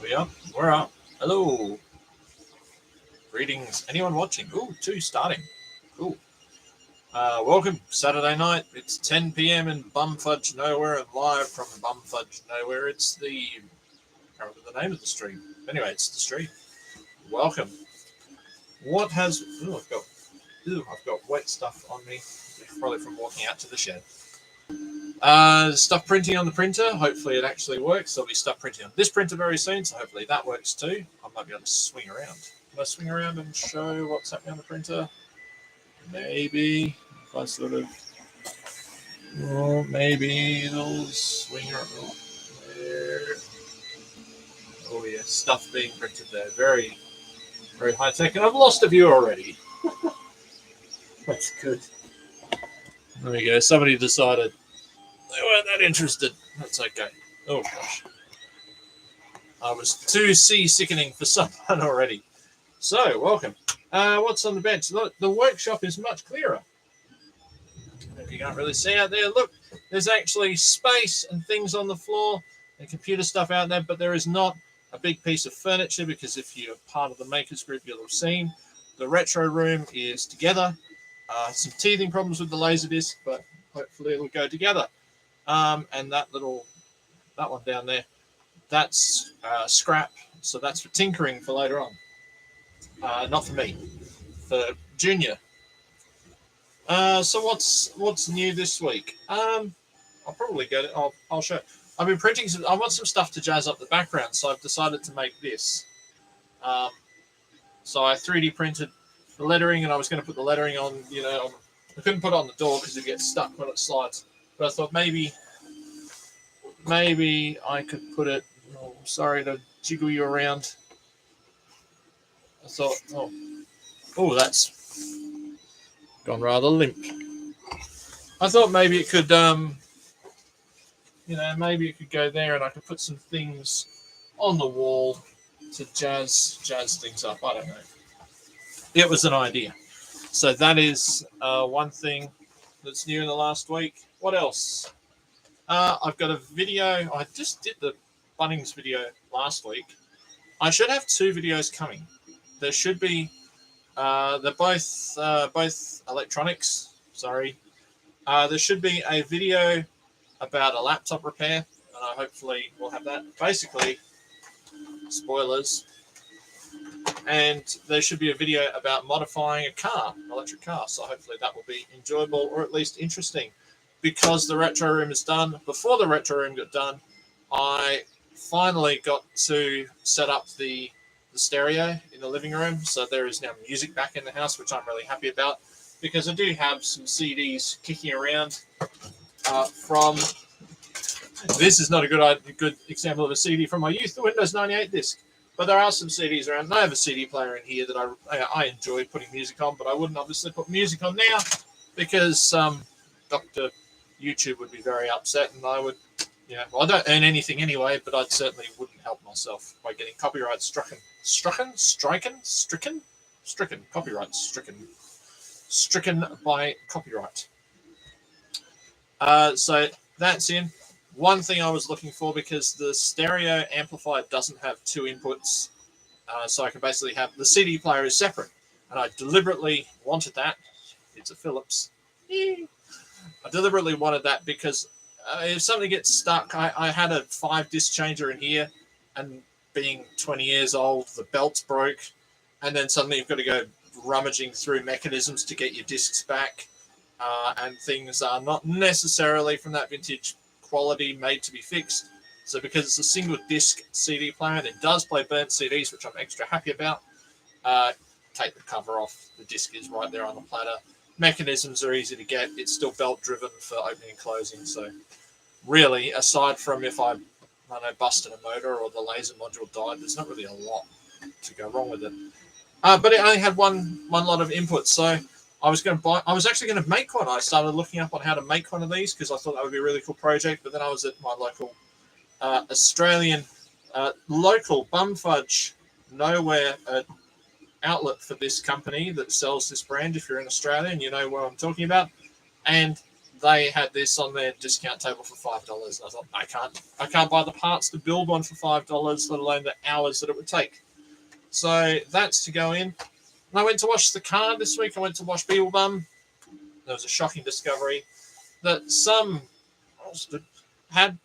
We up? We're up. Hello. Greetings. Anyone watching? Ooh, two starting. Cool. Welcome. Saturday night. It's 10 p.m. in Bumfudge Nowhere and live from Bumfudge Nowhere. It's the... I can't remember the name of the stream. Anyway, it's the stream. Welcome. What has... I've got wet stuff on me. Probably from walking out to the shed. Stuff printing on the printer. Hopefully it actually works. There'll be stuff printing on this printer very soon, so hopefully that works too. I might be able to swing around. Can I swing around and show what's happening on the printer? Maybe. If I sort of... Well, maybe it'll swing around there. Oh yeah, stuff being printed there. Very, very high tech. And I've lost a view already. That's good. There we go. Somebody decided they weren't that interested. That's okay. Oh gosh. I was too sea-sickening for someone already. So, welcome. What's on the bench? Look, the workshop is much clearer. If you can't really see out there, look, there's actually space and things on the floor and computer stuff out there, but there is not a big piece of furniture because if you're part of the makers group, you'll have seen the retro room is together. Some teething problems with the Laserdisc, but hopefully it'll go together. And that one down there, that's scrap, so that's for tinkering for later on. Not for me, for Junior. So what's new this week? I'll probably go to, I'll show. I've been printing some. I want some stuff to jazz up the background, so I've decided to make this. So I 3D printed the lettering, and I was going to put the lettering on. I couldn't put it on the door because it gets stuck when it slides. But I thought maybe I could put it. Oh, sorry to jiggle you around. I thought, oh, that's gone rather limp. I thought maybe it could, maybe it could go there, and I could put some things on the wall to jazz things up. I don't know. It was an idea. So that is one thing that's new in the last week. What else? I've got a video. I just did the Bunnings video last week. I should have two videos coming. There should be. They're both electronics. Sorry. There should be a video about a laptop repair, and I hopefully will have that. Basically, spoilers. And there should be a video about modifying a car, an electric car. So hopefully that will be enjoyable or at least interesting. Because the retro room is done, before the retro room got done, I finally got to set up the stereo in the living room. So there is now music back in the house, which I'm really happy about. Because I do have some CDs kicking around from... This is not a good example of a CD from my youth, the Windows 98 disc. But there are some CDs around. And I have a CD player in here that I enjoy putting music on, but I wouldn't obviously put music on now because Dr. YouTube would be very upset, and I would, I don't earn anything anyway, but I certainly wouldn't help myself by getting copyright stricken, copyright stricken by copyright. So that's in. One thing I was looking for, because the stereo amplifier doesn't have two inputs, so I can basically have the CD player is separate, and I deliberately wanted that. It's a Philips. I deliberately wanted that because if something gets stuck, I had a 5-disc changer in here, and being 20 years old, the belts broke, and then suddenly you've got to go rummaging through mechanisms to get your discs back, and things are not necessarily from that vintage quality made to be fixed. So because it's a single disc CD player and it does play burnt CDs, which I'm extra happy about, take the cover off. The disc is right there on the platter. Mechanisms are easy to get. It's still belt driven for opening and closing. So really, aside from if I busted a motor or the laser module died, there's not really a lot to go wrong with it. But it only had one lot of inputs. So I was actually going to make one. I started looking up on how to make one of these because I thought that would be a really cool project. But then I was at my local Australian local Bumfudge Nowhere outlet for this company that sells this brand. If you're in Australia and you know what I'm talking about, and they had this on their discount table for $5. And I thought, I can't buy the parts to build one for $5, let alone the hours that it would take. So that's to go in. And I went to wash the car this week. I went to wash Beetlebum. There was a shocking discovery that some had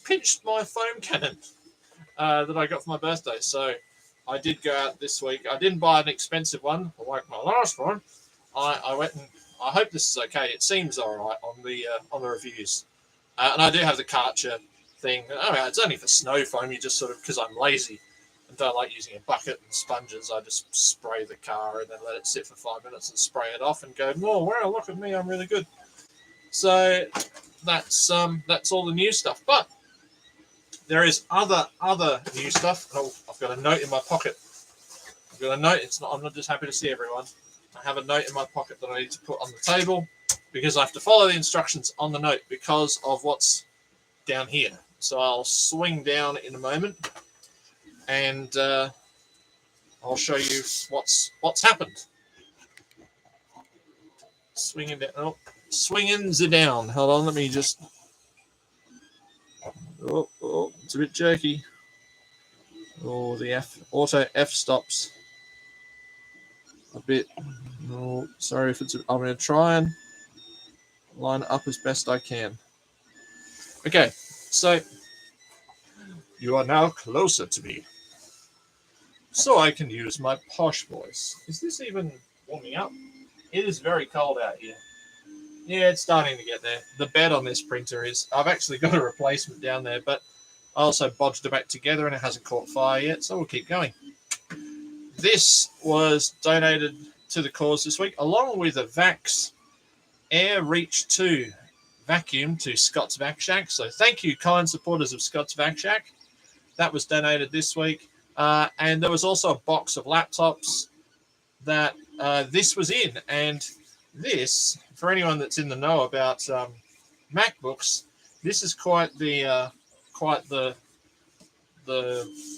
pinched my foam cannon that I got for my birthday. So I did go out this week. I didn't buy an expensive one like my last one. I went and I hope this is okay. It seems all right on the reviews. And I do have the Karcher thing. Oh, it's only for snow foam. You just sort of, because I'm lazy and don't like using a bucket and sponges, I just spray the car and then let it sit for 5 minutes and spray it off and go, oh, wow, look at me, I'm really good. So that's all the new stuff. But there is other new stuff. Oh, I've got a note in my pocket. I've got a note. I'm not just happy to see everyone. I have a note in my pocket that I need to put on the table because I have to follow the instructions on the note because of what's down here. So I'll swing down in a moment and I'll show you what's happened. Swinging down. Oh, swinging down. Hold on, let me just. Oh, it's a bit jerky. Oh, the auto F stops a bit. Oh, sorry if it's. I'm going to try and line it up as best I can. Okay, so you are now closer to me, so I can use my posh voice. Is this even warming up? It is very cold out here. Yeah, it's starting to get there. The bed on this printer is... I've actually got a replacement down there, but I also bodged it back together and it hasn't caught fire yet, so we'll keep going. This was donated to the cause this week, along with a Vax Air Reach 2 vacuum to Scott's Vac Shack. So thank you, kind supporters of Scott's Vac Shack. That was donated this week. And there was also a box of laptops that this was in. And this, for anyone that's in the know about MacBooks, this is quite the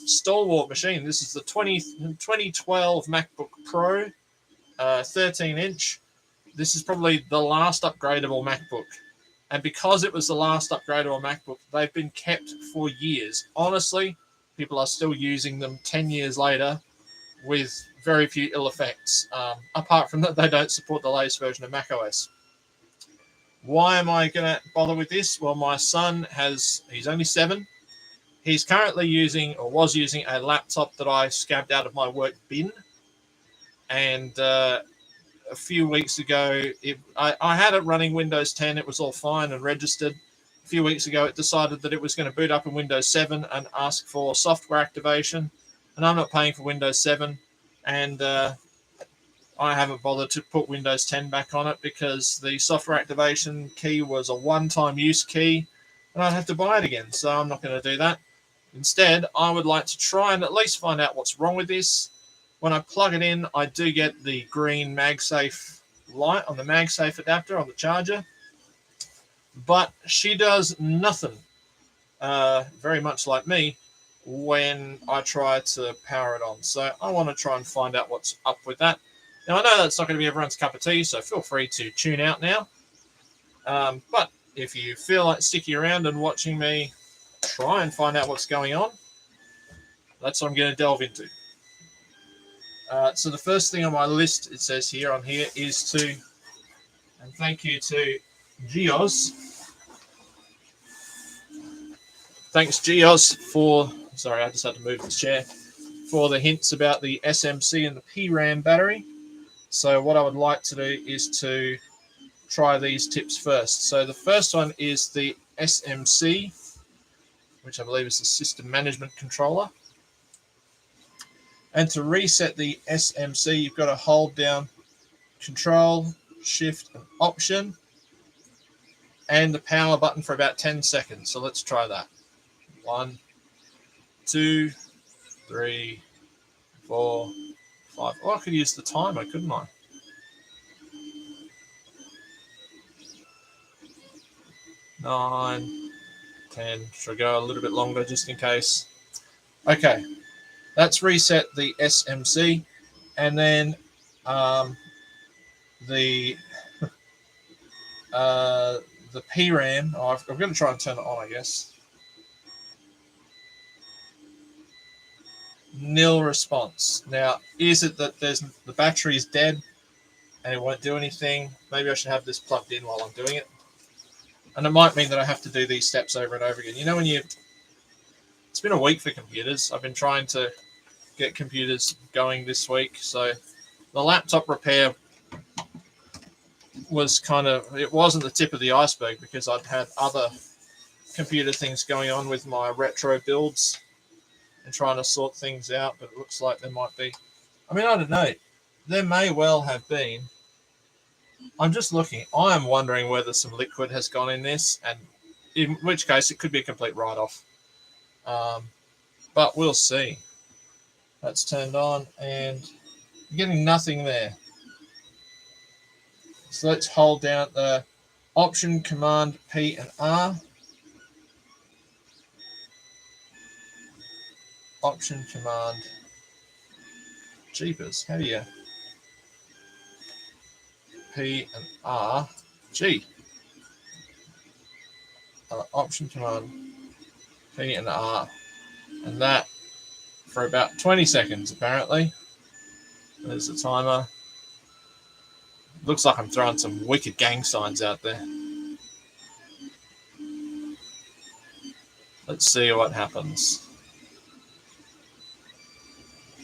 stalwart machine. This is the 2012 MacBook Pro, 13-inch. This is probably the last upgradable MacBook. And because it was the last upgradable MacBook, they've been kept for years. Honestly, people are still using them 10 years later with very few ill effects. Apart from that, they don't support the latest version of macOS. Why am I going to bother with this? Well, my son he's only 7. He's currently was using a laptop that I scabbed out of my work bin. And a few weeks ago, I had it running Windows 10. It was all fine and registered. A few weeks ago, it decided that it was going to boot up in Windows 7 and ask for software activation. And I'm not paying for Windows 7. And I haven't bothered to put Windows 10 back on it because the software activation key was a one-time use key. And I'd have to buy it again. So I'm not going to do that. Instead, I would like to try and at least find out what's wrong with this. When I plug it in, I do get the green MagSafe light on the MagSafe adapter on the charger. But she does nothing, very much like me, when I try to power it on. So I want to try and find out what's up with that. Now, I know that's not going to be everyone's cup of tea, so feel free to tune out now. But if you feel like sticking around and watching me try and find out what's going on, that's what I'm going to delve into. So the first thing on my list, it says here on here, is and thank you to Geos. Thanks, Geos, sorry, I just had to move the chair, for the hints about the SMC and the PRAM battery. So what I would like to do is to try these tips first. So the first one is the SMC, which I believe is the System Management Controller. And to reset the SMC, you've got to hold down Control, Shift, and Option, and the power button for about 10 seconds. So let's try that. 1, 2, 3, 4, 5. Oh, I could use the timer, couldn't I? 9, 10. Should I go a little bit longer just in case? Okay. That's reset the SMC, and then the the PRAM. Oh, I've got to try and turn it on, I guess. Nil response. Now, is it that the battery is dead and it won't do anything? Maybe I should have this plugged in while I'm doing it. And it might mean that I have to do these steps over and over again. You know, it's been a week for computers. I've been trying to get computers going this week. So the laptop repair was it wasn't the tip of the iceberg because I'd had other computer things going on with my retro builds and trying to sort things out, but it looks like there might be. I mean, I don't know. There may well have been. I'm just looking. I am wondering whether some liquid has gone in this, and in which case it could be a complete write-off. But we'll see. That's turned on, and I'm getting nothing there. So let's hold down the Option, Command, P, and R. Option, Command. Jeepers, how do you? P and R. G. Option, Command, P and R. And that for about 20 seconds, apparently. There's the timer. Looks like I'm throwing some wicked gang signs out there. Let's see what happens.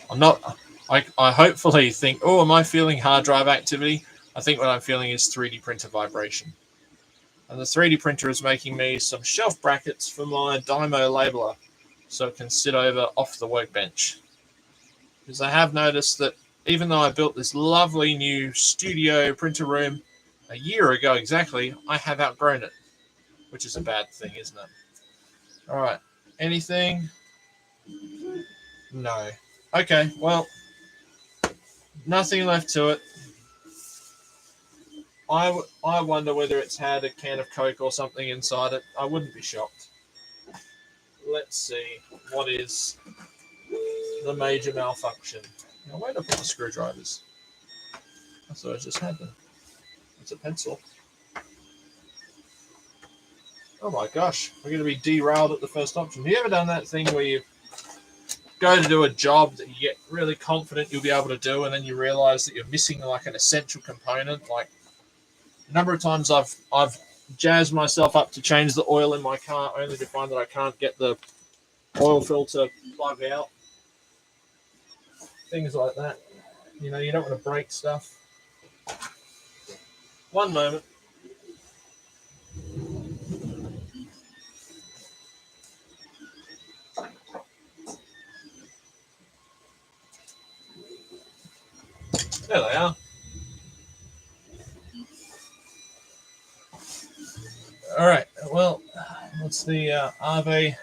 I hopefully think, oh, am I feeling hard drive activity? I think what I'm feeling is 3D printer vibration. And the 3D printer is making me some shelf brackets for my Dymo labeler so it can sit over off the workbench. Because I have noticed that even though I built this lovely new studio printer room a year ago exactly, I have outgrown it, which is a bad thing, isn't it? All right. Anything? No. Okay, well, nothing left to it. I wonder whether it's had a can of Coke or something inside it. I wouldn't be shocked. Let's see. What is the major malfunction? Now, where did I put the screwdrivers? I thought I just had them. It's a pencil. Oh my gosh, we're going to be derailed at the first option. Have you ever done that thing where you go to do a job that you get really confident you'll be able to do, and then you realize that you're missing like an essential component? Like a number of times I've jazzed myself up to change the oil in my car only to find that I can't get the oil filter plug out. Things like that. You know, you don't want to break stuff. One moment. There they are. All right. Well, what's the Ave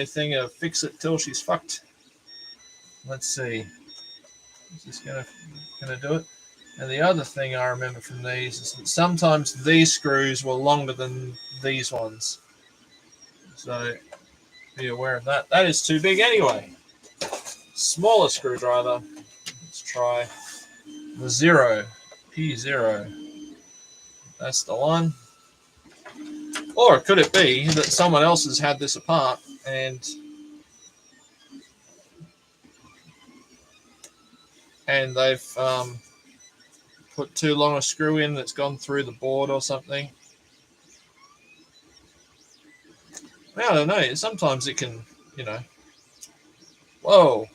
thing of fix it till she's fucked? Let's see. Is this gonna do it? And the other thing I remember from these is that sometimes these screws were longer than these ones. So be aware of that. That is too big anyway. Smaller screwdriver. Let's try the P0. That's the one. Or could it be that someone else has had this apart and they've put too long a screw in that's gone through the board or something? I don't know. Sometimes it can, you know. Whoa.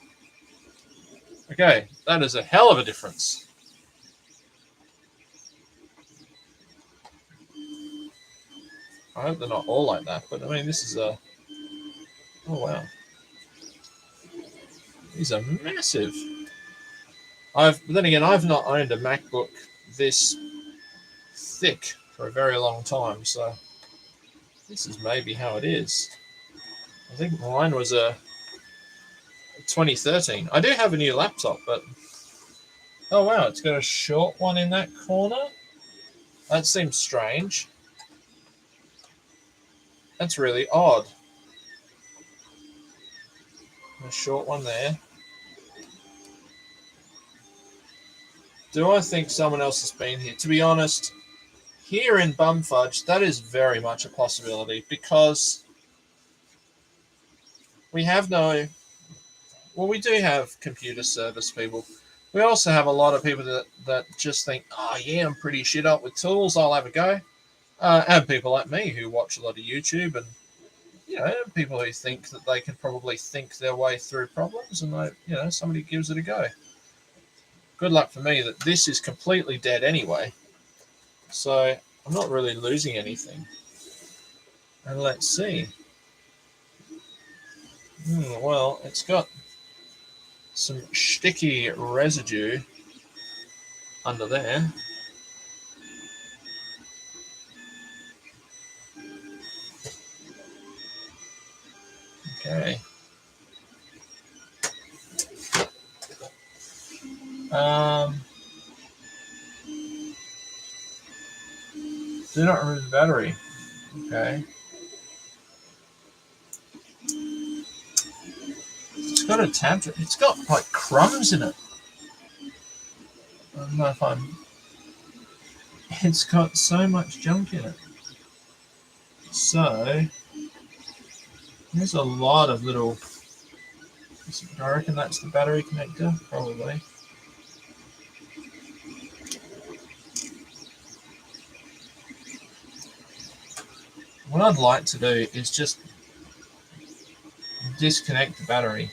Okay, that is a hell of a difference. I hope they're not all like that, but I mean, this is a... Oh, wow. These are massive. But then again, I've not owned a MacBook this thick for a very long time, so this is maybe how it is. I think mine was a 2013. I do have a new laptop, but oh wow, it's got a short one in that corner. That seems strange. That's really odd. A short one there. Do I think someone else has been here? To be honest, here in Bumfudge, that is very much a possibility because we have no. Well, we do have computer service people. We also have a lot of people that just think, oh, yeah, I'm pretty shit up with tools. I'll have a go. And people like me who watch a lot of YouTube and, people who think that they can probably think their way through problems and, somebody gives it a go. Good luck for me that this is completely dead anyway. So I'm not really losing anything. And let's see. Well, it's got some sticky residue under there. Okay. Do not remove the battery. Okay. It's got a tab. It's got like crumbs in it. I don't know if I'm. It's got so much junk in it. So there's a lot of little. I reckon that's the battery connector, probably. What I'd like to do is just disconnect the battery.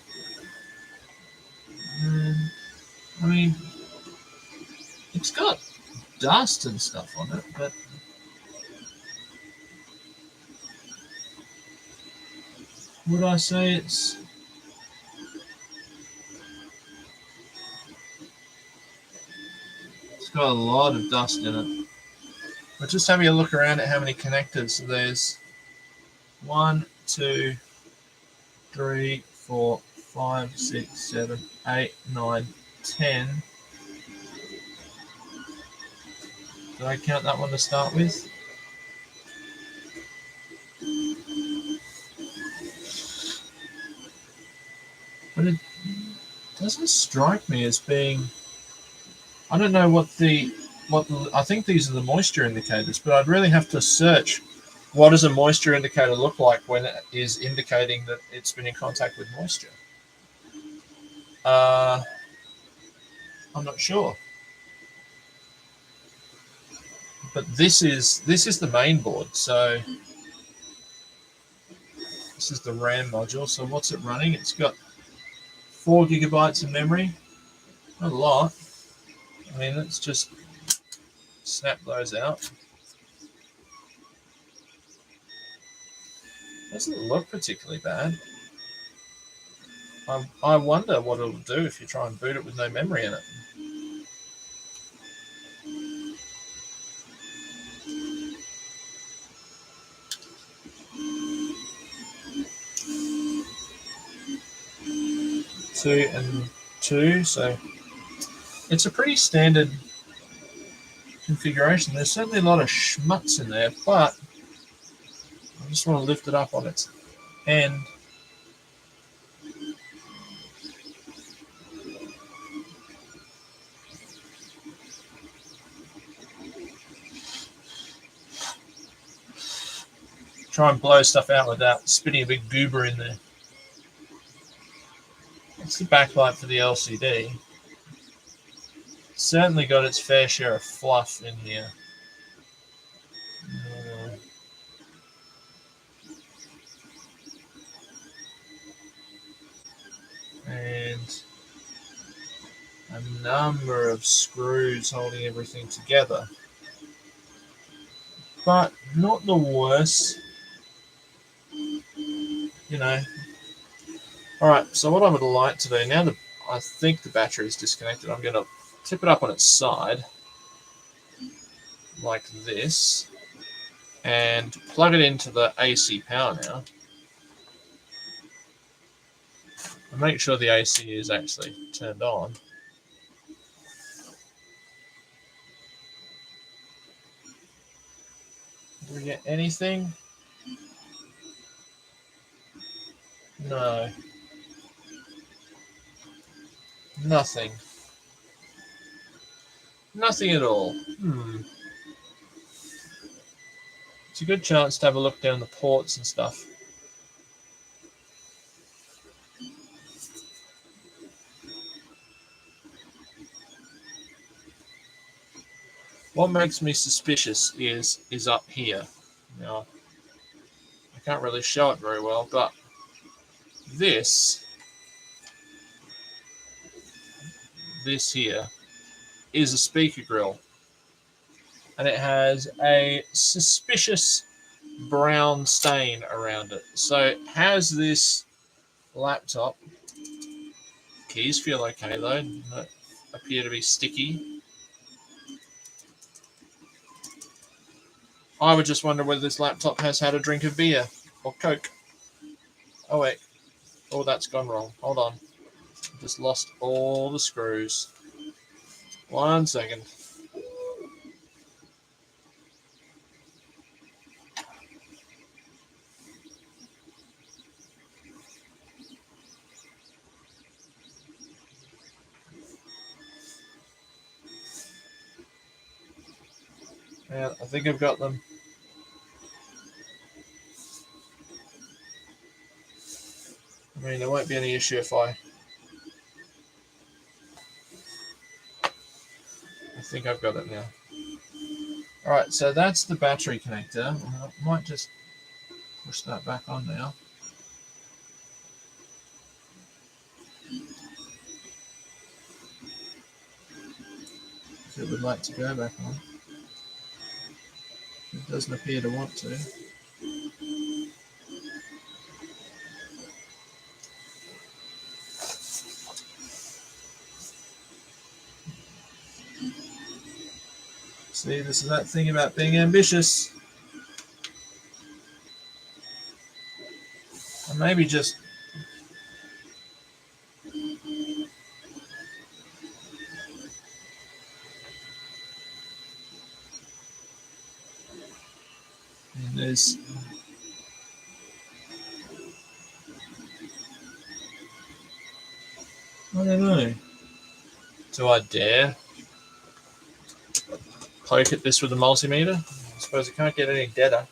I mean, it's got dust and stuff on it, but would I say it's got a lot of dust in it. But just having a look around at how many connectors. So there's 1, 2, 3, 4, 5, 6, 7, 8, 9, 10. Did I count that one to start with? But it doesn't strike me as being. I don't know what the. I think these are the moisture indicators, but I'd really have to search. What does a moisture indicator look like when it is indicating that it's been in contact with moisture? I'm not sure. But this is the main board, so this is the RAM module. So what's it running? It's got 4 gigabytes of memory. Not a lot. I mean, let's just snap those out. Doesn't look particularly bad. I wonder what it'll do if you try and boot it with no memory in it. Two and 2, so it's a pretty standard configuration. There's certainly a lot of schmutz in there, but I just want to lift it up on its end. Try and blow stuff out without spitting a big goober in there. It's the backlight for the LCD. Certainly got its fair share of fluff in here. And a number of screws holding everything together. But not the worst. Alright, so what I would like to do, now that I think the battery is disconnected, I'm going to tip it up on its side, like this, and plug it into the AC power now. And make sure the AC is actually turned on. Do we get anything? No. Nothing. Nothing at all. It's a good chance to have a look down the ports and stuff. What makes me suspicious is up here. Now, I can't really show it very well, but this here is a speaker grill, and it has a suspicious brown stain around it. So has this laptop, keys feel okay though, don't appear to be sticky. I would just wonder whether this laptop has had a drink of beer or Coke. Oh wait, oh that's gone wrong, hold on. I just lost all the screws. 1 second. Yeah, I think I've got them. I mean, there won't be any issue if I think I've got it now. Alright, so that's the battery connector. I might just push that back on now. If it would like to go back on. It doesn't appear to want to. See, this is that thing about being ambitious. Or maybe just... And there's... I don't know. Do I dare poke at this with a multimeter? I suppose it can't get any deader.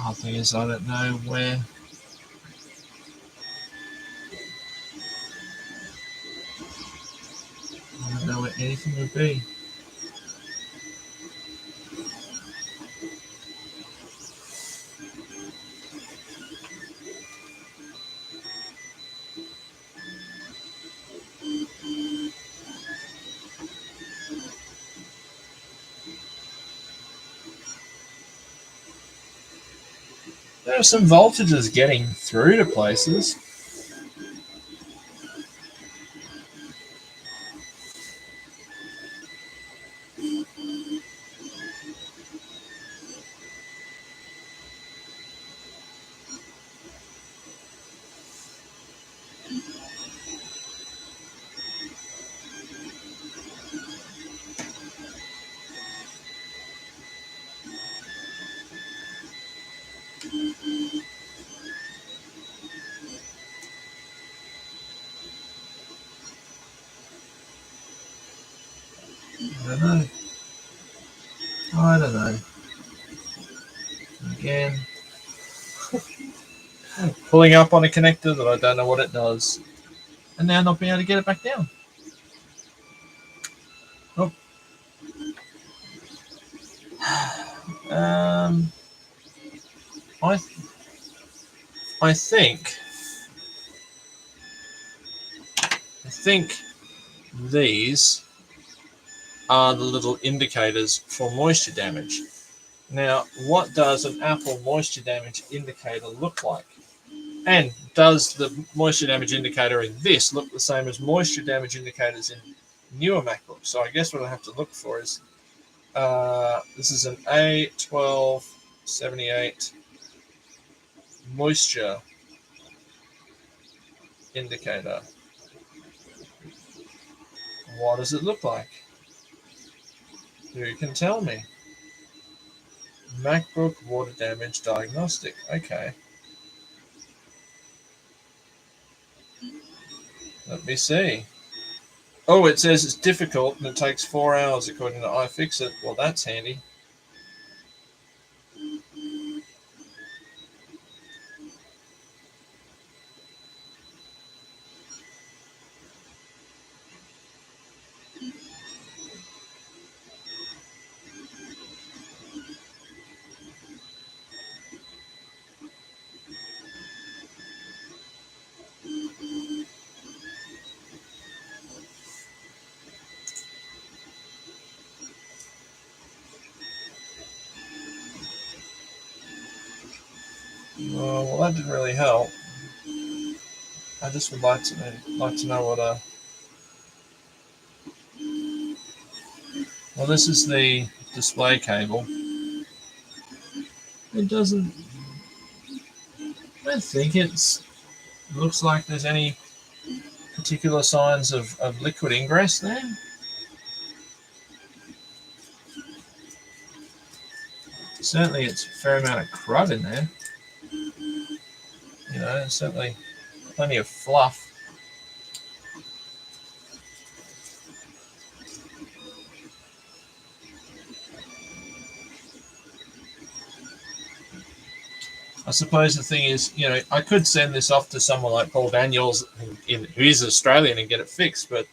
The thing is, I don't know where. I don't know where anything would be. There are some voltages getting through to places. I don't know. Again, pulling up on a connector that I don't know what it does, and now not being able to get it back down. Oh. I think these are the little indicators for moisture damage. Now, what does an Apple moisture damage indicator look like? And does the moisture damage indicator in this look the same as moisture damage indicators in newer MacBooks? So I guess what I have to look for is this is an A1278 moisture indicator. What does it look like? Who can tell me? MacBook water damage diagnostic. Okay. Let me see. Oh, it says it's difficult and it takes 4 hours according to iFixit. Well, that's handy. Well, that didn't really help. I just would like to know what Well, this is the display cable. It doesn't. I don't think it looks like there's any particular signs of liquid ingress there. Certainly, it's a fair amount of crud in there. You know, certainly plenty of fluff. I suppose the thing is, you know, I could send this off to someone like Paul Daniels, who is Australian, and get it fixed, but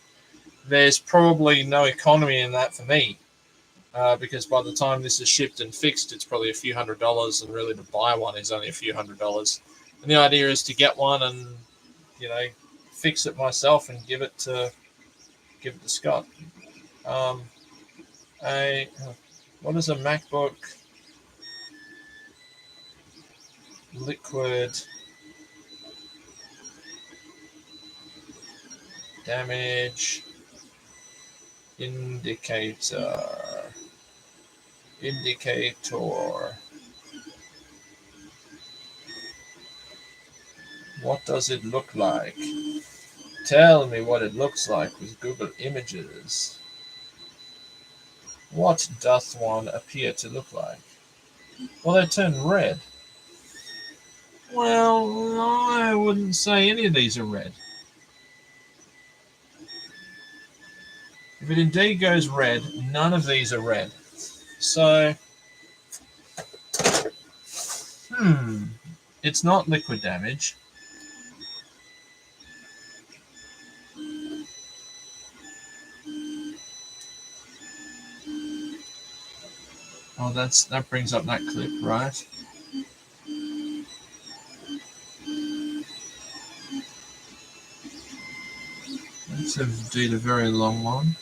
there's probably no economy in that for me, because by the time this is shipped and fixed, it's probably a few $100s, and really to buy one is only a few $100s. And the idea is to get one and, you know, fix it myself and give it to Scott. What is a MacBook liquid damage indicator? What does it look like? Tell me what it looks like with Google Images. What doth one appear to look like? Well, they turn red. Well, I wouldn't say any of these are red. If it indeed goes red, none of these are red. So, it's not liquid damage. Oh, that brings up that clip, right? That's indeed a very long one.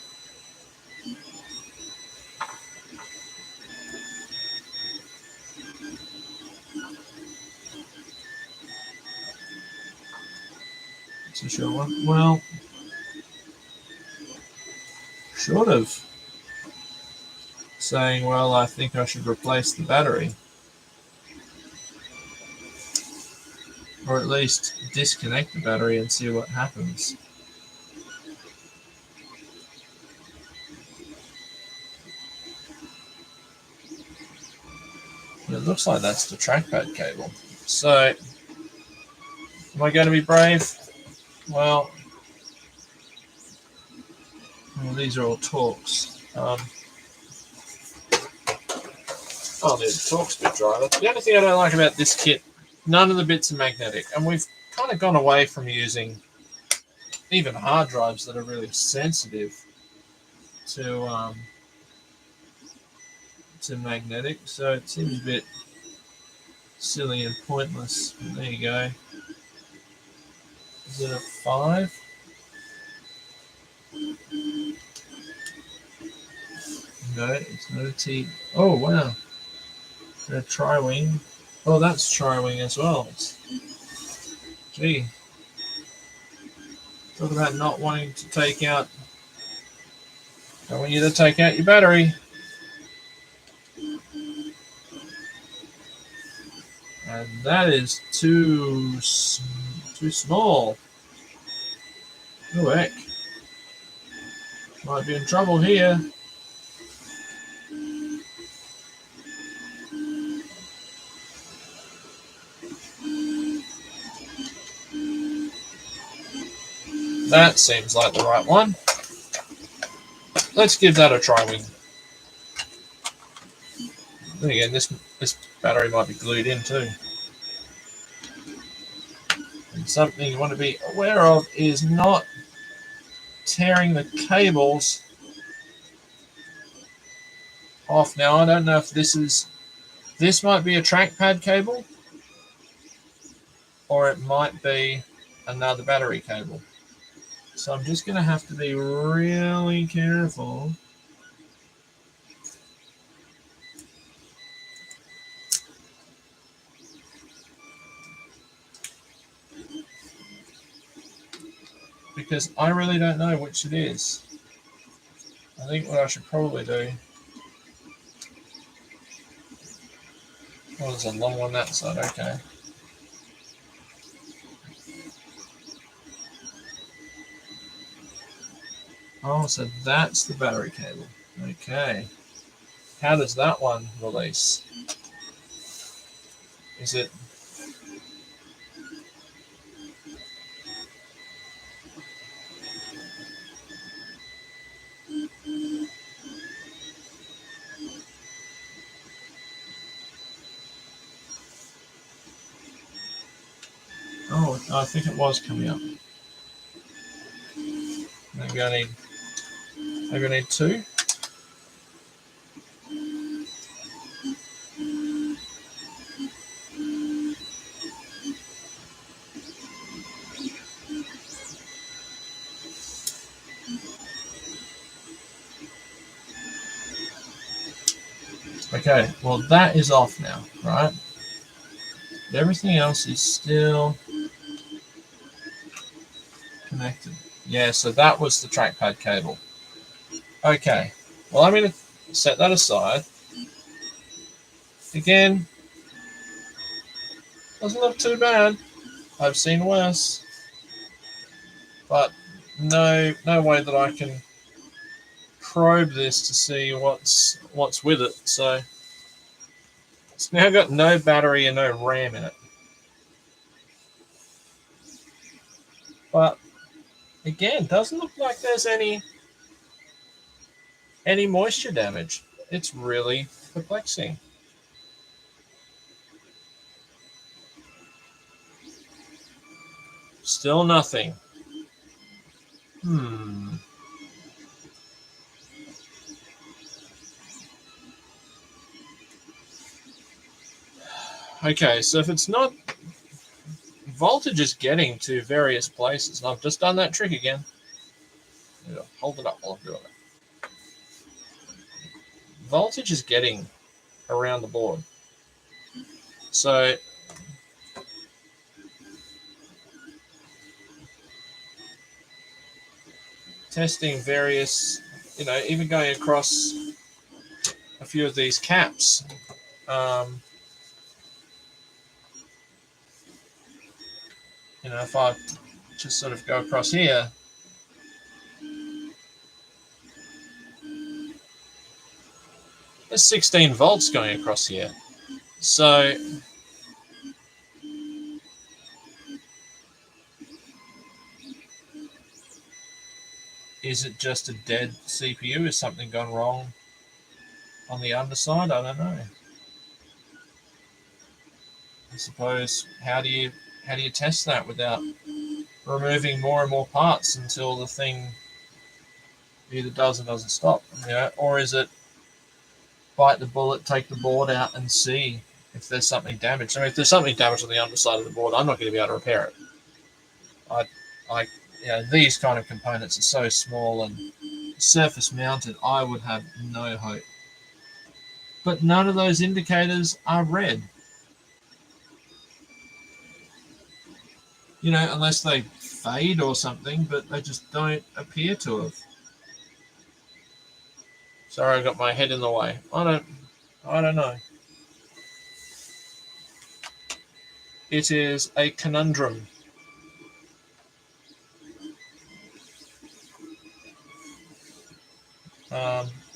It's a short one. Well, short of saying, well, I think I should replace the battery, or at least disconnect the battery and see what happens. It looks like that's the trackpad cable. So, am I going to be brave? Well, these are all Torx. The Torx bit driver. The only thing I don't like about this kit, none of the bits are magnetic, and we've kind of gone away from using even hard drives that are really sensitive to magnetic, so it seems a bit silly and pointless. But there you go. Is it a 5? No, it's not a T. Oh wow, a tri-wing. Oh, that's tri-wing as well. Gee, talk about not wanting to take out. Don't want you to take out your battery. And that is too small. Oh heck. Might be in trouble here. That seems like the right one. Let's give that a try. Then again, this battery might be glued in too. And something you want to be aware of is not tearing the cables off. Now, I don't know if this might be a trackpad cable, or it might be another battery cable. So I'm just going to have to be really careful. Because I really don't know which it is. I think what I should probably do. Oh, there's a long one that side, okay. Oh, so that's the battery cable. Okay. How does that one release? Is it... Oh, I think it was coming up. Maybe I need two. Okay, well that is off now, right? Everything else is still connected. Yeah, so that was the trackpad cable. Okay, well I'm going to set that aside. Again, doesn't look too bad. I've seen worse. But no way that I can probe this to see what's with it. So it's now got no battery and no RAM in it. But again, doesn't look like there's any moisture damage. It's really perplexing. Still nothing. Okay, so if it's not... Voltage is getting to various places. And I've just done that trick again. Hold it up while I'm doing it. Voltage is getting around the board. So testing various, even going across a few of these caps. If I just sort of go across here, there's 16 volts going across here. So is it just a dead CPU? Is something gone wrong on the underside? I don't know. I suppose how do you test that without removing more and more parts until the thing either does or doesn't stop? Or is it bite the bullet, take the board out, and see if there's something damaged? I mean, if there's something damaged on the underside of the board, I'm not going to be able to repair it. These kind of components are so small and surface mounted, I would have no hope. But none of those indicators are red. unless they fade or something, but they just don't appear to have. Sorry, I got my head in the way. I don't know. It is a conundrum.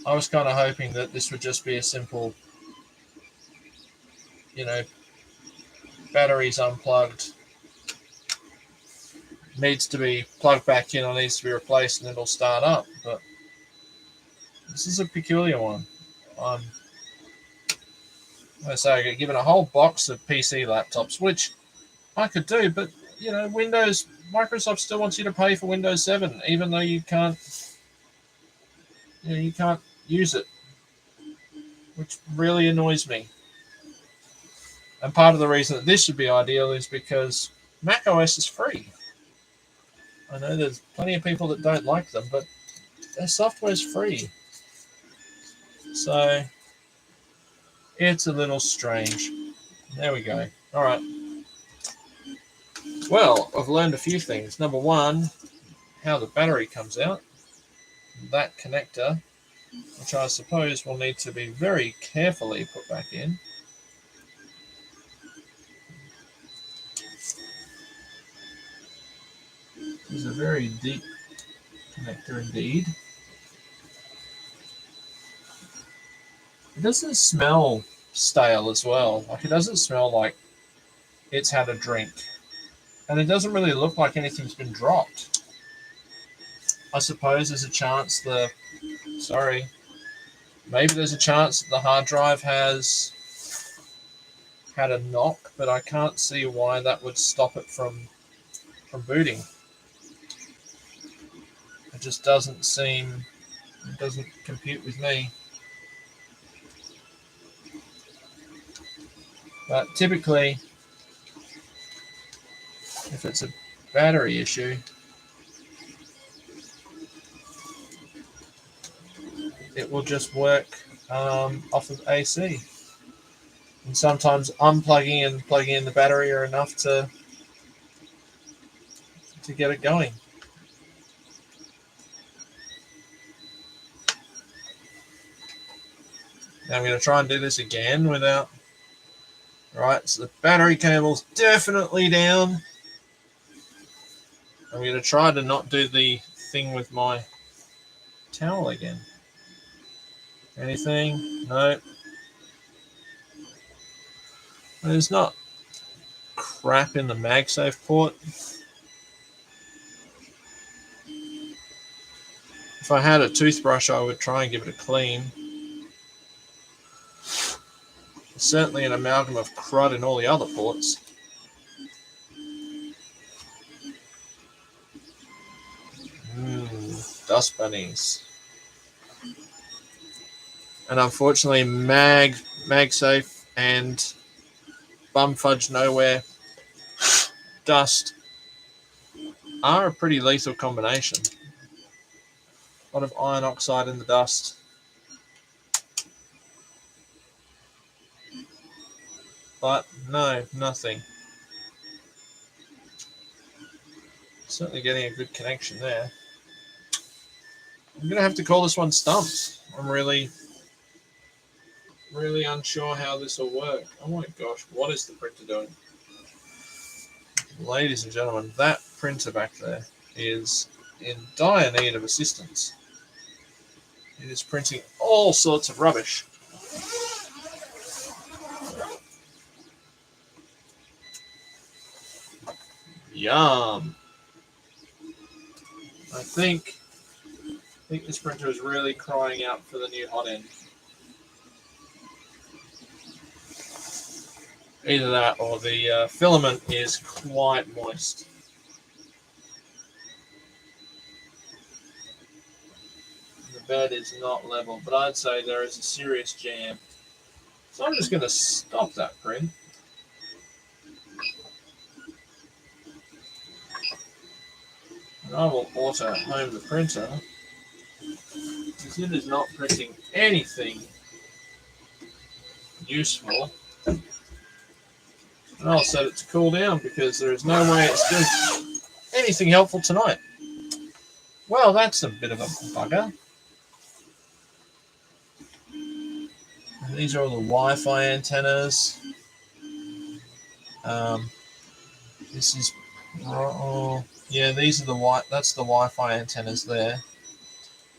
I was kind of hoping that this would just be a simple, batteries unplugged, needs to be plugged back in or needs to be replaced and it'll start up. But this is a peculiar one. I say I get given a whole box of PC laptops, which I could do, but Microsoft still wants you to pay for Windows 7, even though you can't use it, which really annoys me. And part of the reason that this should be ideal is because Mac OS is free. I know there's plenty of people that don't like them, but their software is free. So it's a little strange. There we go. All right. Well, I've learned a few things. Number one, how the battery comes out. That connector, which I suppose will need to be very carefully put back in. This is a very deep connector indeed. It doesn't smell stale as well. Like, it doesn't smell like it's had a drink. And it doesn't really look like anything's been dropped. I suppose there's a chance maybe there's a chance that the hard drive has had a knock, but I can't see why that would stop it from booting. It just doesn't compute with me. But typically, if it's a battery issue, it will just work off of AC. And sometimes unplugging and plugging in the battery are enough to get it going. Now I'm going to try and do this again without... Right, so the battery cable's definitely down. I'm going to try to not do the thing with my towel again. Anything? No. There's not crap in the MagSafe port. If I had a toothbrush, I would try and give it a clean. There's certainly an amalgam of crud in all the other ports. Dust bunnies. And unfortunately, MagSafe and Bumfudge Nowhere dust are a pretty lethal combination. A lot of iron oxide in the dust. But no, nothing. Certainly getting a good connection there. I'm going to have to call this one stumped. I'm really unsure how this will work. Oh my gosh, what is the printer doing? Ladies and gentlemen, that printer back there is in dire need of assistance. It is printing all sorts of rubbish. Yum. I think this printer is really crying out for the new hot end. Either that or the filament is quite moist. The bed is not level, but I'd say there is a serious jam. So I'm just going to stop that print. And I will auto home the printer, because it is not printing anything useful. And I'll set it to cool down because there is no way it's doing anything helpful tonight. Well, that's a bit of a bugger. And these are all the Wi-Fi antennas. This is, yeah, these are that's the Wi-Fi antennas there.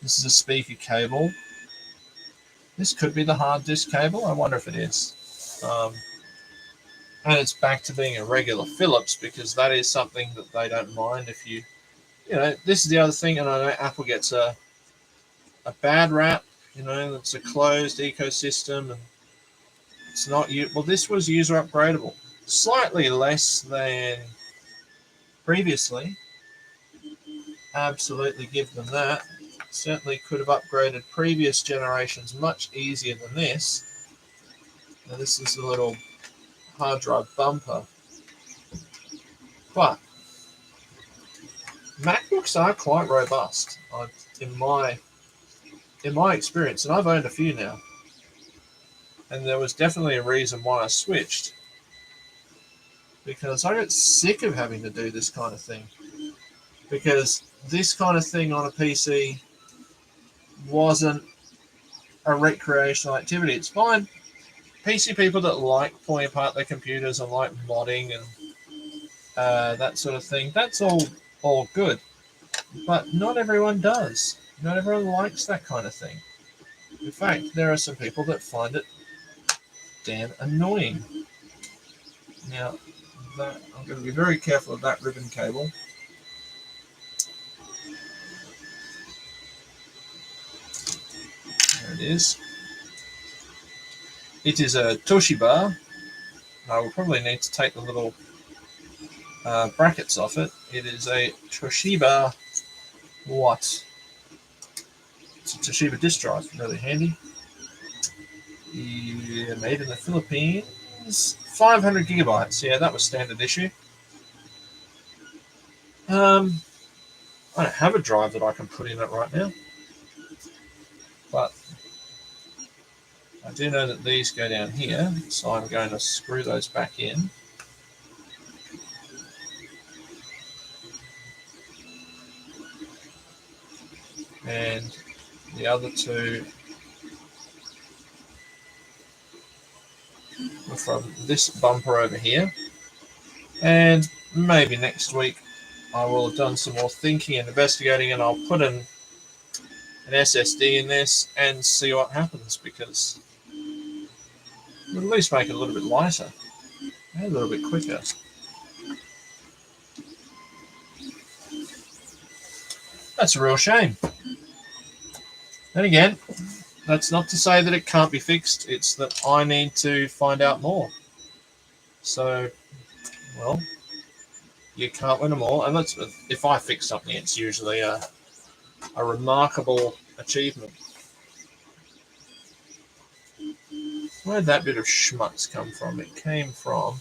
This is a speaker cable. This could be the hard disk cable. I wonder if it is. And it's back to being a regular Philips because that is something that they don't mind if you this is the other thing, and I know Apple gets a bad rap. It's a closed ecosystem, and it's not well. This was user upgradable, slightly less than previously. Absolutely give them that. Certainly could have upgraded previous generations much easier than this. Now this is a little hard drive bumper, but MacBooks are quite robust in my experience, and I've owned a few now. And there was definitely a reason why I switched, because I got sick of having to do this kind of thing. Because this kind of thing on a PC wasn't a recreational activity. It's fine. PC people that like pulling apart their computers and like modding and that sort of thing, that's all good. But not everyone does. Not everyone likes that kind of thing. In fact, there are some people that find it damn annoying. Now, I'm going to be very careful of that ribbon cable. There it is. It is a Toshiba. I will probably need to take the little brackets off it. It is a Toshiba what? It's a Toshiba disk drive, really handy. Yeah, made in the Philippines. 500 gigabytes. Yeah, that was standard issue. I don't have a drive that I can put in it right now, but I do know that these go down here, so I'm going to screw those back in. And the other two are from this bumper over here. And maybe next week I will have done some more thinking and investigating, and I'll put an SSD in this and see what happens, because it'll at least make it a little bit lighter and a little bit quicker. That's a real shame. And again, that's not to say that it can't be fixed. It's that I need to find out more. So, well, you can't win them all. And if I fix something, it's usually a remarkable achievement. Where did that bit of schmutz come from? It came from...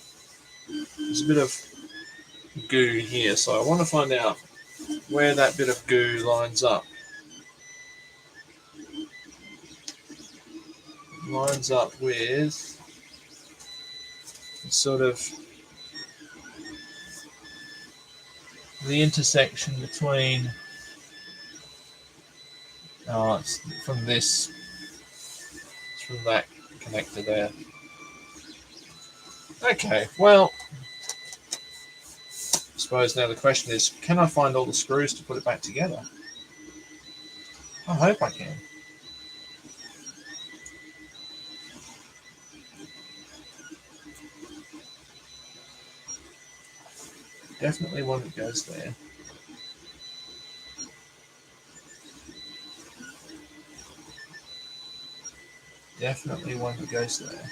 There's a bit of goo here, so I want to find out where that bit of goo lines up. It lines up with sort of the intersection between... Oh, it's from this. It's from that connector there. Okay, well, I suppose now the question is, can I find all the screws to put it back together? I hope I can. Definitely one that goes there. Definitely one that goes there.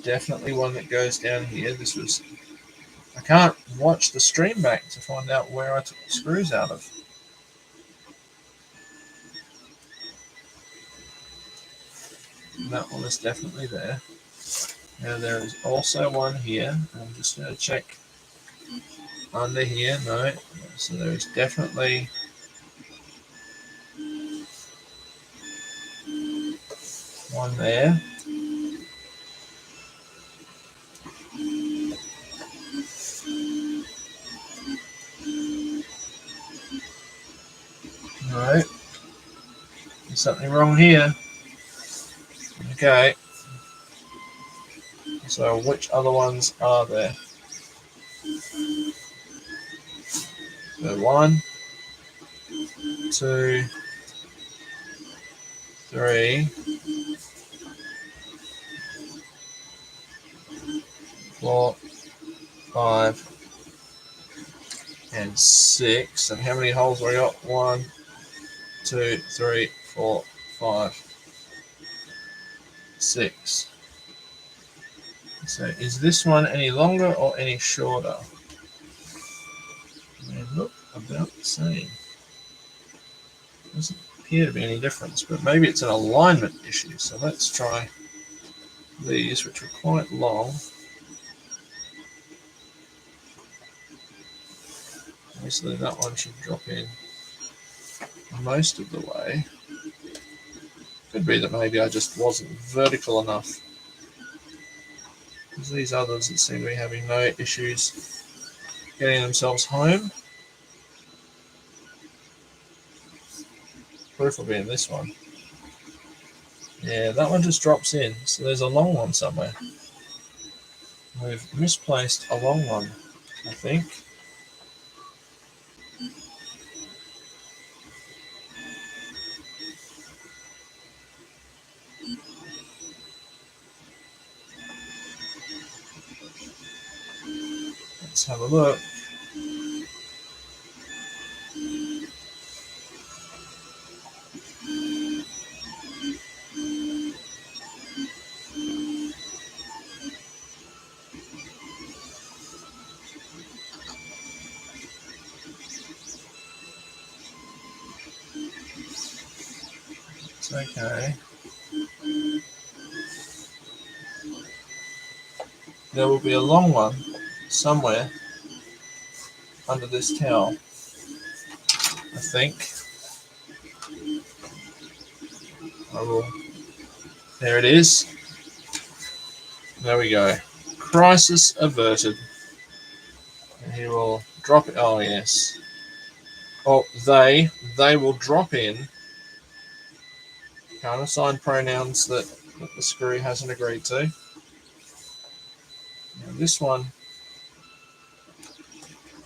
Definitely one that goes down here. I can't watch the stream back to find out where I took the screws out of. And that one is definitely there. Now there is also one here. I'm just going to check under here. No. So there is definitely one there. No, there's something wrong here. Okay. So which other ones are there? So 1, 2, 3, 4, 5, and 6. And how many holes we got? 1, 2, 3, 4, 5, 6. So is this one any longer or any shorter? They look about the same. Doesn't appear to be any difference, but maybe it's an alignment issue. So let's try these, which are quite long. Obviously that one should drop in most of the way. Could be that maybe I just wasn't vertical enough. Because these others that seem to be having no issues getting themselves home. Proof will be in this one. Yeah, that one just drops in. So there's a long one somewhere. We've misplaced a long one, I think. Let's have a look. It's okay. There will be a long one somewhere under this towel, I think. I will. There it is. There we go. Crisis averted. And he will drop it. Oh, yes. Oh, they will drop in. Can't assign pronouns that the screw hasn't agreed to. Now this one,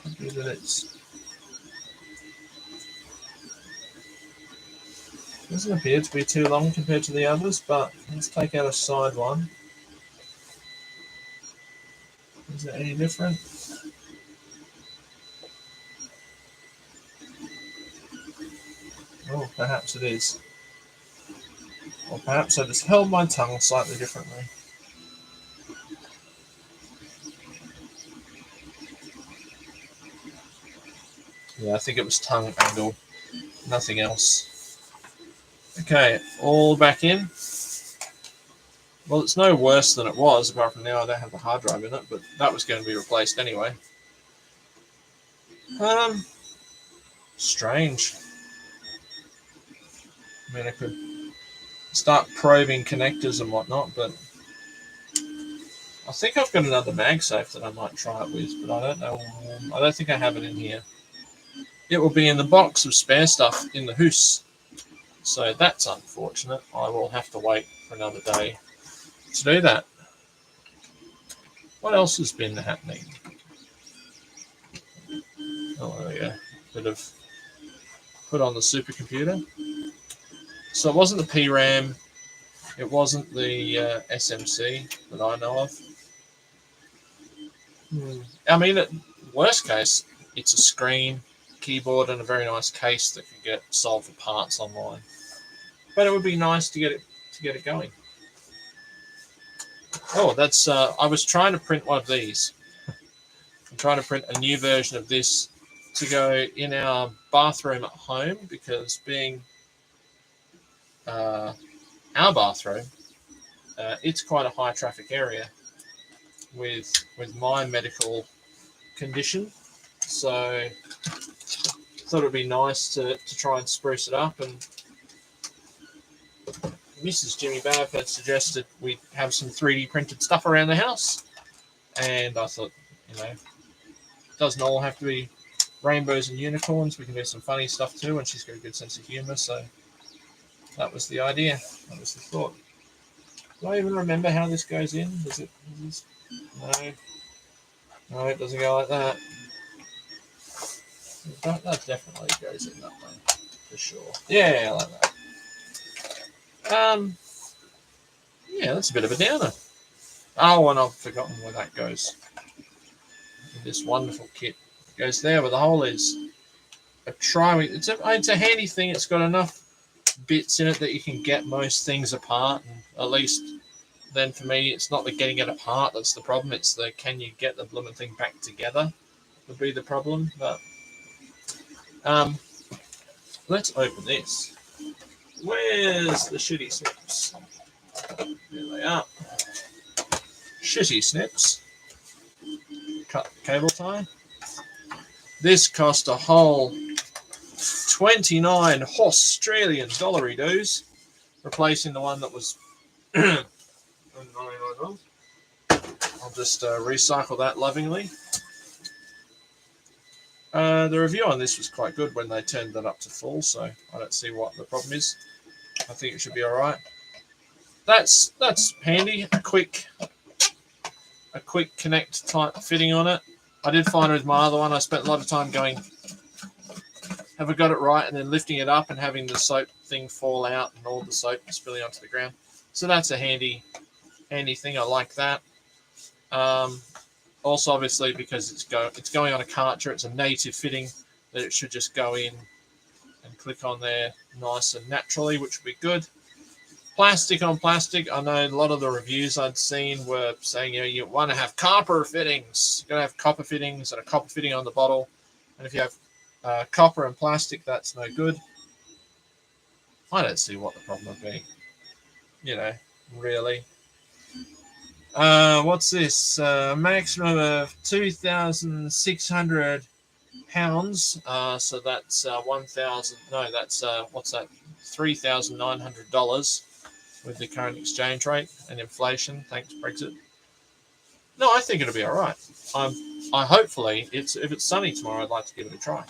could be that it's doesn't appear to be too long compared to the others, but let's take out a side one. Is it any different? Oh, perhaps it is. Or perhaps I just held my tongue slightly differently. Yeah, I think it was tongue angle, nothing else. Okay, all back in. Well, it's no worse than it was, apart from now I don't have the hard drive in it, but that was going to be replaced anyway. Strange. I mean, I could start probing connectors and whatnot, but I think I've got another MagSafe that I might try it with, but I don't know. I don't think I have it in here. It will be in the box of spare stuff in the house. So that's unfortunate. I will have to wait for another day to do that. What else has been happening? Oh, there we go. Bit of put on the supercomputer. So it wasn't the PRAM. It wasn't the SMC that I know of. I mean, at worst case, it's a screen, keyboard, and a very nice case that can get sold for parts online. But it would be nice to get it going. Oh, that's. I was trying to print one of these. I'm trying to print a new version of this to go in our bathroom at home, because being our bathroom, it's quite a high traffic area with my medical condition. So I thought it would be nice to try and spruce it up. And Mrs. Jimmy Babb had suggested we have some 3D printed stuff around the house. And I thought, it doesn't all have to be rainbows and unicorns. We can do some funny stuff too, and she's got a good sense of humor. So that was the idea. That was the thought. Do I even remember how this goes in? Does it? No, it doesn't go like that. That definitely goes in that way, for sure. Yeah, like that. Yeah, that's a bit of a downer. Oh, and I've forgotten where that goes. This wonderful kit it goes there, but the hole is a try. It's a handy thing. It's got enough bits in it that you can get most things apart, and at least then for me, it's not the getting it apart that's the problem. It's the can you get the blooming thing back together would be the problem. But let's open this. Where's the shitty snips? There they are. Shitty snips. Cut cable tie. This cost a whole 29 Australian dollary dues, replacing the one that was $99. I'll just recycle that lovingly. The review on this was quite good when they turned that up to full, so I don't see what the problem is. I think it should be all right. That's handy. A quick connect type fitting on it. I did find it with my other one. I spent a lot of time going, have I got it right, and then lifting it up and having the soap thing fall out and all the soap spilling onto the ground. So that's a handy thing. I like that. Also, obviously, because it's going on a cartridge, it's a native fitting that it should just go in and click on there nice and naturally, which would be good. Plastic on plastic. I know a lot of the reviews I'd seen were saying, you want to have copper fittings. You're going to have copper fittings and a copper fitting on the bottle. And if you have copper and plastic, that's no good. I don't see what the problem would be. Really. What's this? Maximum of 2,600 pounds. So that's 1,000. No, that's what's that? $3,900 with the current exchange rate and inflation. Thanks, Brexit. No, I think it'll be all right. I hopefully if it's sunny tomorrow, I'd like to give it a try.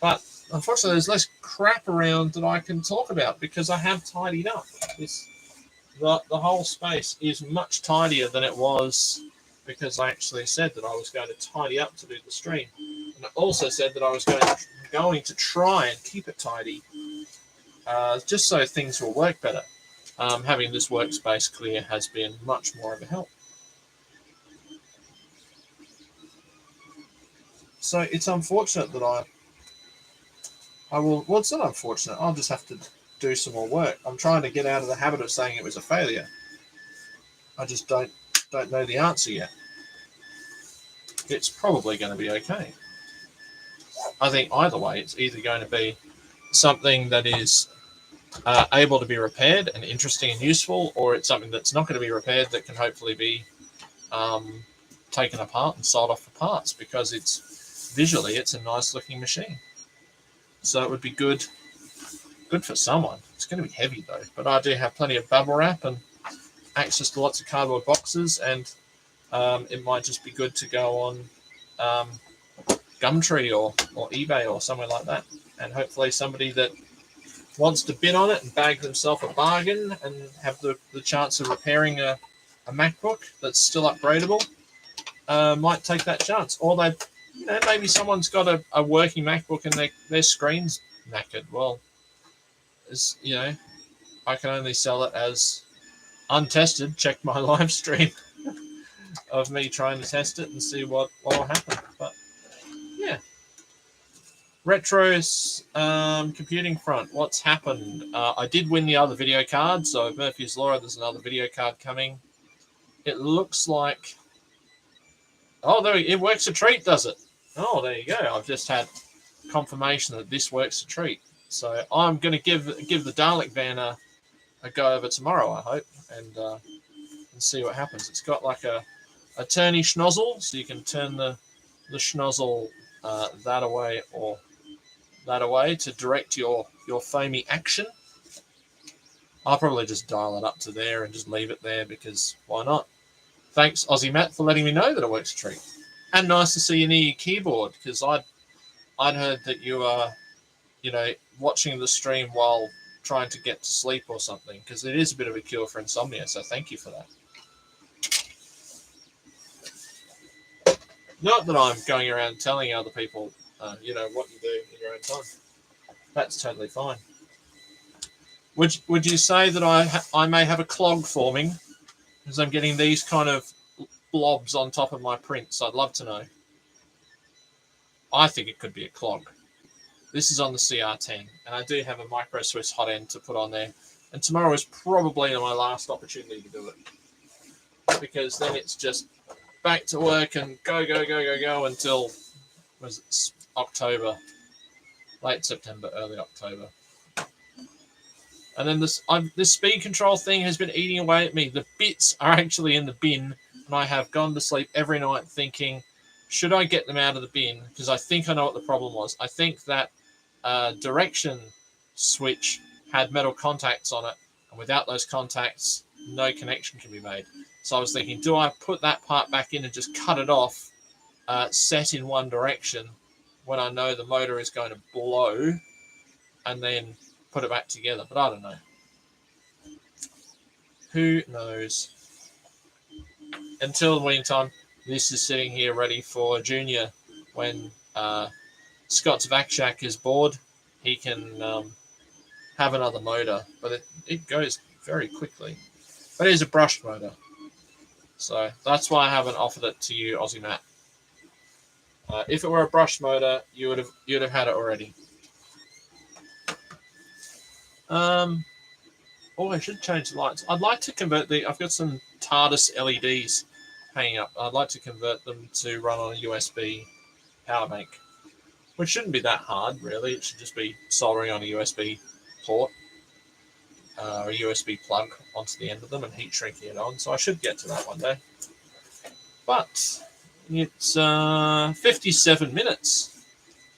But unfortunately, there's less crap around that I can talk about because I have tidied up. The whole space is much tidier than it was because I actually said that I was going to tidy up to do the stream. And I also said that I was going to try and keep it tidy just so things will work better. Having this workspace clear has been much more of a help. So it's unfortunate that I will. Well, it's not unfortunate. I'll just have to do some more work. I'm trying to get out of the habit of saying it was a failure. I just don't know the answer yet. It's probably going to be okay. I think either way, it's either going to be something that is able to be repaired and interesting and useful, or it's something that's not going to be repaired that can hopefully be taken apart and sold off for parts because it's a nice looking machine. So it would be good for someone. It's going to be heavy though, but I do have plenty of bubble wrap and access to lots of cardboard boxes, and it might just be good to go on Gumtree or eBay or somewhere like that, and hopefully somebody that wants to bid on it and bag themselves a bargain and have the chance of repairing a MacBook that's still upgradable might take that chance. Or maybe someone's got a working MacBook and their screen's knackered. Well, I can only sell it as untested. Check my live stream of me trying to test it and see what will happen. But yeah, Retro's computing front. What's happened? I did win the other video card, so Murphy's Law, there's another video card coming. It looks like. Oh, it works a treat, does it? Oh, there you go. I've just had confirmation that this works a treat. So I'm going to give the Dalek van a go over tomorrow, I hope, and see what happens. It's got like a turny schnozzle, so you can turn the schnozzle that away or that away to direct your foamy action. I'll probably just dial it up to there and just leave it there because why not? Thanks, Aussie Matt, for letting me know that it works a treat. And nice to see you near your keyboard because I I'd heard that you are, watching the stream while trying to get to sleep or something, because it is a bit of a cure for insomnia. So thank you for that. Not that I'm going around telling other people, what you do in your own time. That's totally fine. Would you say that I may have a clog forming, because I'm getting these kind of blobs on top of my prints? I'd love to know. I think it could be a clog. This is on the CR10, and I do have a micro Swiss hot end to put on there. And tomorrow is probably my last opportunity to do it, because then it's just back to work and go until October, late September, early October. And then this speed control thing has been eating away at me. The bits are actually in the bin, and I have gone to sleep every night thinking, should I get them out of the bin? Because I think I know what the problem was. I think that direction switch had metal contacts on it, and without those contacts, no connection can be made. So I was thinking, do I put that part back in and just cut it off, set in one direction, when I know the motor is going to blow, and then put it back together? But I don't know. Who knows? Until the meantime, this is sitting here ready for Junior. When Scott's vac shack is bored, he can have another motor, but it goes very quickly. But it is a brushed motor, so that's why I haven't offered it to you, Aussie Matt. If it were a brushed motor, you'd have had it already. I should change the lights. I'd like to convert I've got some TARDIS LEDs hanging up. I'd like to convert them to run on a USB power bank, which shouldn't be that hard, really. It should just be soldering on a USB port, or a USB plug onto the end of them and heat shrinking it on. So I should get to that one day. But it's 57 minutes.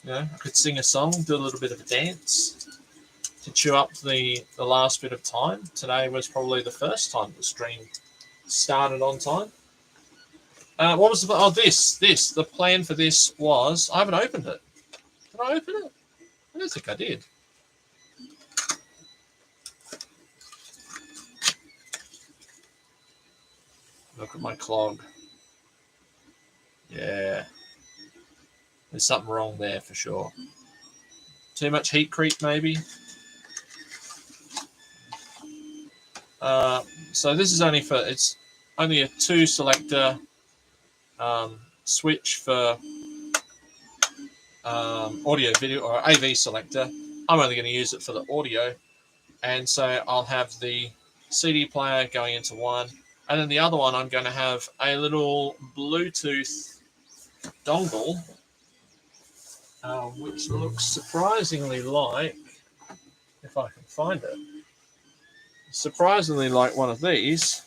I could sing a song, do a little bit of a dance to chew up the last bit of time. Today was probably the first time the stream started on time. What was the plan for this was, I haven't opened it. Did I open it? I don't think I did. Look at my clog. Yeah. There's something wrong there for sure. Too much heat creep, maybe. So this is it's only a 2 selector switch for audio video, or AV selector. I'm only going to use it for the audio, and so I'll have the CD player going into one, and then the other one I'm going to have a little Bluetooth dongle, which looks surprisingly like, if I can find it, surprisingly like one of these,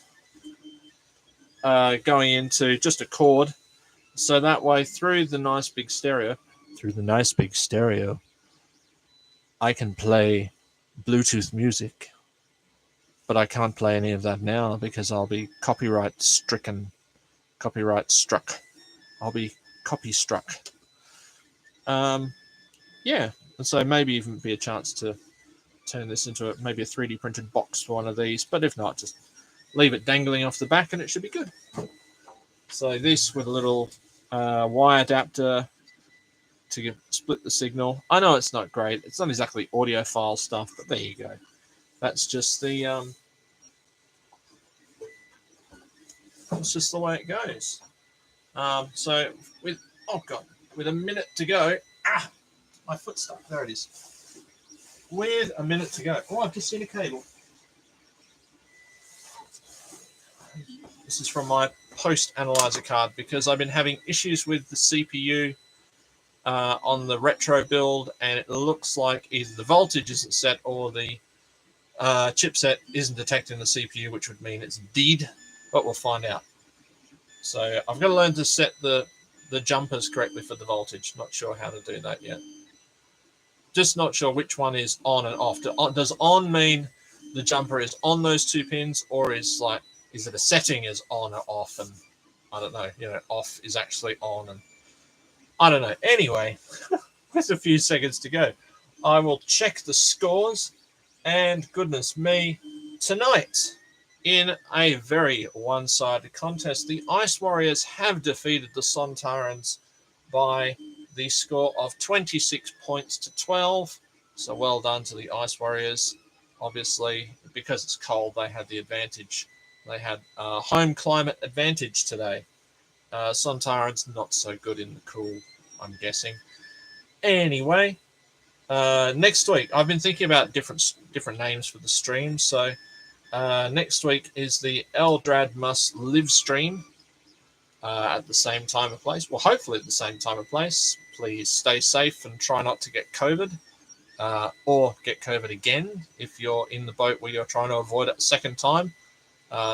going into just a cord, so that way through the nice big stereo, I can play Bluetooth music. But I can't play any of that now because I'll be copyright struck. I'll be copy struck. Yeah, and so maybe even be a chance to turn this into maybe a 3D printed box for one of these. But if not, just leave it dangling off the back and it should be good. So this with a little wire adapter to split the signal. I know it's not great. It's not exactly audiophile stuff, but there you go. That's just the it's just the way it goes. So with a minute to go, my foot's stuck. There it is. With a minute to go. Oh, I've just seen a cable. This is from my post analyzer card because I've been having issues with the CPU on the retro build, and it looks like either the voltage isn't set or the chipset isn't detecting the CPU, which would mean it's dead, but we'll find out. So I've got to learn to set the jumpers correctly for the voltage. Not sure how to do that yet. Just not sure which one is on and off. Does on mean the jumper is on those 2 pins, or is it a setting is on or off? And I don't know. Off is actually on, and I don't know. Anyway, with a few seconds to go. I will check the scores, and goodness me, tonight, in a very one-sided contest, the Ice Warriors have defeated the Sontarans by the score of 26 points to 12. So well done to the Ice Warriors. Obviously, because it's cold, they had the advantage. They had home climate advantage today. Sontarans not so good in the cool, I'm guessing. Anyway, next week, I've been thinking about different names for the stream. So next week is the Eldrad Must Live stream at the same time and place. Well, hopefully at the same time and place. Please stay safe and try not to get COVID or get COVID again if you're in the boat where you're trying to avoid it a second time.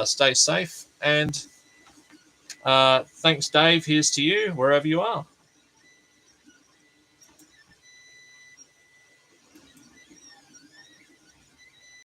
Stay safe, and thanks, Dave. Here's to you wherever you are.